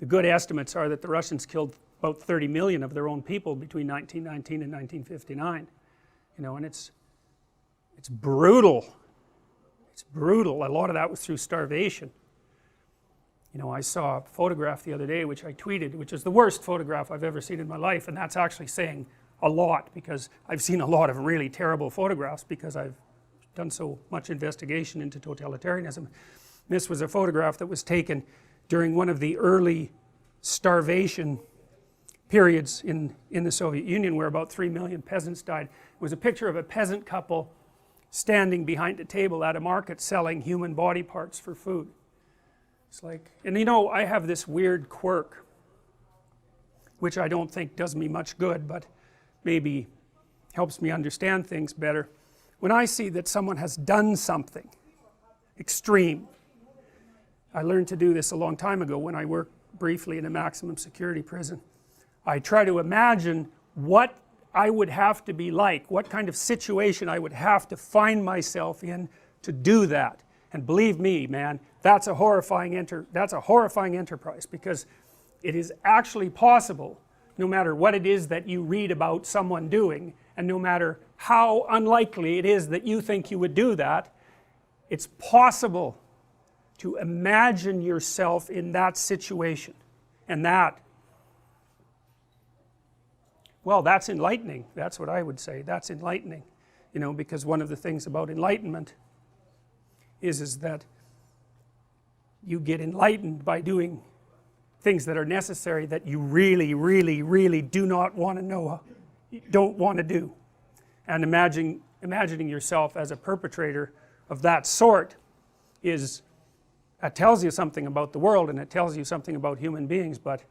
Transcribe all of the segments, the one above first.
the good estimates are that the Russians killed about 30 million of their own people between 1919 and 1959, you know, and it's brutal. It's brutal. A lot of that was through starvation. You know, I saw a photograph the other day which I tweeted, which is the worst photograph I've ever seen in my life, and that's actually saying a lot, because I've seen a lot of really terrible photographs because I've done so much investigation into totalitarianism. This was a photograph that was taken during one of the early starvation periods in the Soviet Union, where about 3 million peasants died. It was a picture of a peasant couple standing behind a table at a market selling human body parts for food. It's like, and you know, I have this weird quirk which I don't think does me much good, but maybe helps me understand things better. When I see that someone has done something extreme, I learned to do this a long time ago when I worked briefly in a maximum security prison. I try to imagine what I would have to be like, what kind of situation I would have to find myself in to do that. And believe me, man, that's a horrifying enterprise, because it is actually possible, no matter what it is that you read about someone doing, and no matter how unlikely it is that you think you would do that, it's possible to imagine yourself in that situation. And that, well, that's enlightening. That's what I would say. That's enlightening, you know, because one of the things about enlightenment is that you get enlightened by doing things that are necessary that you really, really, really do not want to know, don't want to do. And imagining yourself as a perpetrator of that sort is, that tells you something about the world, and it tells you something about human beings, but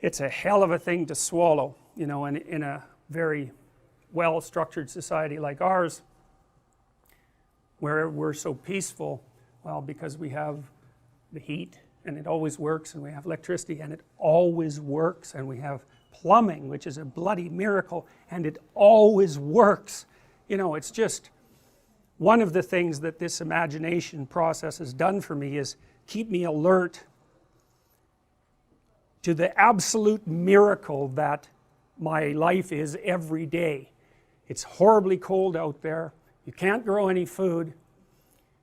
it's a hell of a thing to swallow, you know, in a very well structured society like ours, where we're so peaceful. Well, because we have the heat and it always works, and we have electricity and it always works, and we have plumbing, which is a bloody miracle, and it always works. You know, it's just one of the things that this imagination process has done for me is keep me alert to the absolute miracle that my life is every day. It's horribly cold out there. You can't grow any food.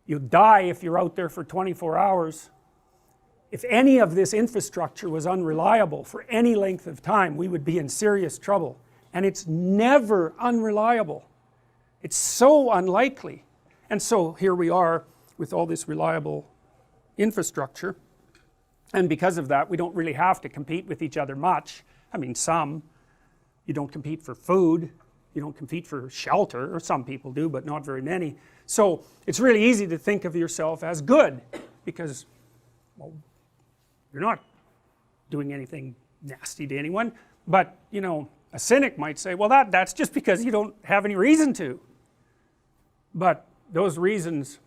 You die if you're out there for 24 hours. If any of this infrastructure was unreliable for any length of time, we would be in serious trouble. And it's never unreliable. It's so unlikely. And so here we are with all this reliable infrastructure, and because of that we don't really have to compete with each other much. I mean, some, you don't compete for food, you don't compete for shelter, or some people do, but not very many. So it's really easy to think of yourself as good, because, well, you're not doing anything nasty to anyone. But, you know, a cynic might say, well, that's just because you don't have any reason to. But those reasons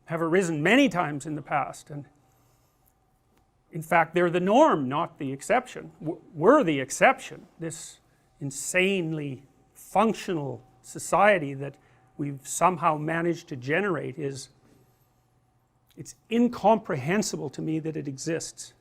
have arisen many times in the past, and in fact they're the norm, not the exception. We're the exception. This insanely functional society that we've somehow managed to generate it's incomprehensible to me that it exists.